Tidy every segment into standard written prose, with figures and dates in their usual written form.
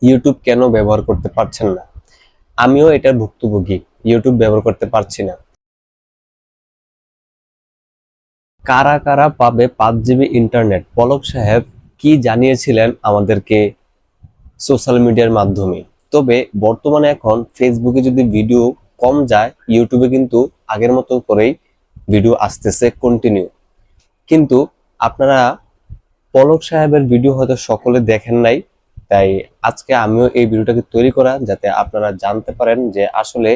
YouTube কেন ব্যবহার করতে পারছেন না? আমিও এটার ভুক্তভোগী, ইউটিউব ব্যবহার করতে পারছি না। কারা কারা পাবে 5 জিবি ইন্টারনেট? পলক সাহেব কি জানিয়েছিলেন আমাদেরকে সোশ্যাল মিডিয়ার মাধ্যমে। তবে বর্তমানে এখন ফেসবুকে যদি ভিডিও কম যায়, ইউটিউবে কিন্তু আগের মতো করেই ভিডিও আসতেছে কন্টিনিউ। কিন্তু আপনারা পলক সাহেবের ভিডিও হয়তো সকলে দেখেন নাই, তাই আজকে আমিও এই ভিডিওটাকে তৈরি করা যাতে আপনারা জানতে পারেন যে আসলে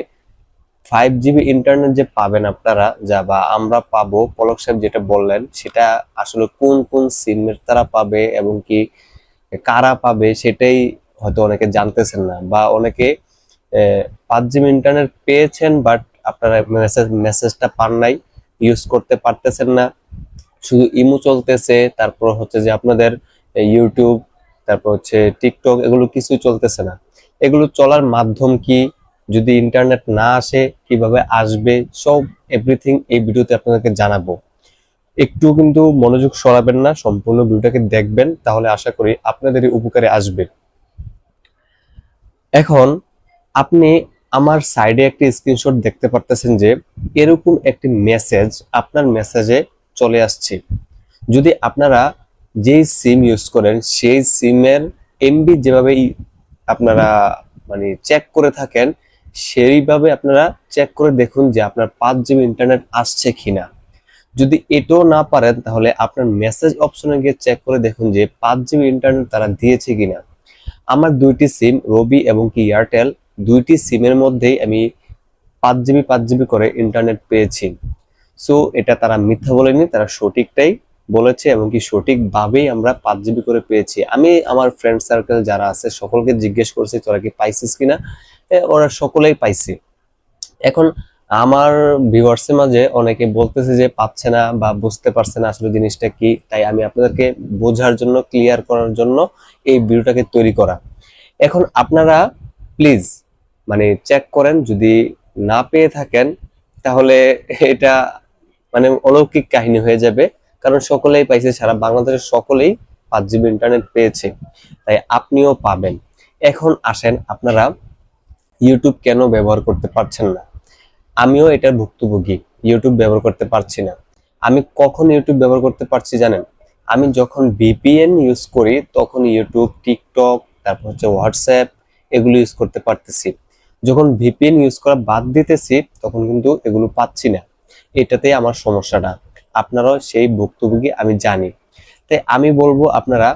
5 জিবি ইন্টারনেট যে পাবেন আপনারা, যা বা আমরা পাবো, পলক সাহেব যেটা বললেন সেটা আসলে কোন কোন সিমের তারা পাবে এবং কি কারা পাবে সেটাই হয়তো অনেকে জানতেছেন না, বা অনেকে 5 জিবি ইন্টারনেট পেয়েছেন বাট আপনারা মেসেজটা পান নাই, ইউজ করতে পারতেছেন না। শুধু ইমো চলতেছে, তারপর হচ্ছে যে আপনাদের ইউটিউব, তারপর হচ্ছে টিকটক, এগুলো কিছুই চলতেছে না। এগুলো চলার মাধ্যম কি, যদি ইন্টারনেট না আসে কিভাবে আসবে, সব এভরিথিং এই ভিডিওতে আপনাদেরকে জানাবো। একটু কিন্তু মনোযোগ সরাবেন না, সম্পূর্ণ ভিডিওটাকে দেখবেন, তাহলে আশা করি আপনাদেরই উপকারে আসবে। এখন আপনি আমার সাইডে একটি স্ক্রিনশট দেখতে পারতেছেন যে এরকম একটি মেসেজ আপনার মেসেজে চলে আসছে। যদি আপনারা যেই সিম ইউজ করেন সেই সিমের এমবি যেভাবে আপনারা মানে চেক করে থাকেন, সেইভাবে আপনারা চেক করে দেখুন যে আপনার 5 জিবি ইন্টারনেট আসছে কিনা। যদি এটাও না পারেন তাহলে আপনার মেসেজ অপশনে গিয়ে চেক করে দেখুন যে 5 জিবি ইন্টারনেট তারা দিয়েছে কিনা। আমার দুইটি সিম, রবি এবং কি এয়ারটেল, দুইটি সিমের মধ্যেই আমি 5 জিবি করে ইন্টারনেট পেয়েছি। সো এটা তারা মিথ্যা বলেনি, তারা সঠিকটাই বলেছে এবং কি সঠিকভাবেই আমরা 5 জিবি করে পেয়েছি। আমি আমার ফ্রেন্ড সার্কেল যারা আছে সকলকে জিজ্ঞেস করছি তোরা কি পাইছিস কিনা, ওরা সকলেই পাইছে। এখন আমার ভিউয়ার্সের মাঝে অনেকে বলতেছে যে পাচ্ছে না বা বুঝতে পারছে না আসলে জিনিসটা কি, তাই আমি আপনাদেরকে বোঝার জন্য, ক্লিয়ার করার জন্য এই ভিডিওটাকে তৈরি করা। এখন আপনারা প্লিজ মানে চেক করেন, যদি না পেয়ে থাকেন তাহলে এটা মানে অলৌকিক কাহিনী হয়ে যাবে, কারণ সকলেই পাইছে, সারা বাংলাদেশের সকলেই 5 জিবি ইন্টারনেট পেয়েছে, তাই আপনিও পাবেন। এখন আসেন, আপনারা ইউটিউব কেন ব্যবহার করতে পারছেন না? আমিও এটার ভুক্তভোগী, ইউটিউব ব্যবহার করতে পারছি না। আমি কখন ইউটিউব ব্যবহার করতে পারছি জানেন? আমি যখন ভিপিএন ইউজ করি তখন ইউটিউব, টিকটক, তারপর হচ্ছে হোয়াটসঅ্যাপ, এগুলো ইউজ করতে পারতেছি। যখন ভিপিএন ইউজ করা বাদ দিতেছি তখন কিন্তু এগুলো পাচ্ছি না। এটাতেই আমার সমস্যাটা। আপনারাও সেই ভুক্তভোগী আমি জানি। তাই আমি বলবো আপনারা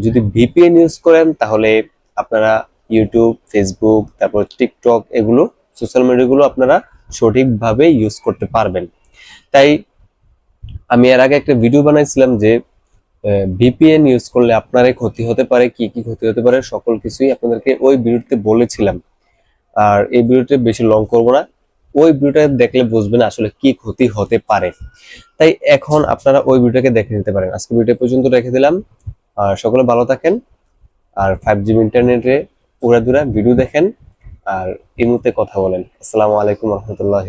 যদি ভিপিএন ইউজ করেন তাহলে আপনারা ইউটিউব, ফেসবুক, তারপর টিকটক, এগুলো সোশ্যাল মিডিয়াগুলো আপনারা সঠিকভাবে ইউজ করতে পারবেন। তাই আমি এর আগে একটা ভিডিও বানাইছিলাম যে ভিপিএন ইউজ করলে আপনারই ক্ষতি হতে পারে, কি কি ক্ষতি হতে পারে সকল কিছুই আপনাদেরকে ওই ভিডিওতে বলেছিলাম। আর এই ভিডিওতে বেশি লং করব না, ওই ভিডিওটা দেখলে বুঝবেন আসলে কি ক্ষতি হতে পারে। তাই এখন আপনারা ওই ভিডিওটাকে দেখে নিতে পারেন। আজকে ভিডিও পর্যন্ত রেখে দিলাম। আর সকলে ভালো থাকেন। আর 5 জিবি ইন্টারনেটে উড়াধুরা ভিডিও দেখেন আর ইমুতে কথা বলেন। আসসালামু আলাইকুম রহমতুল্লাহ।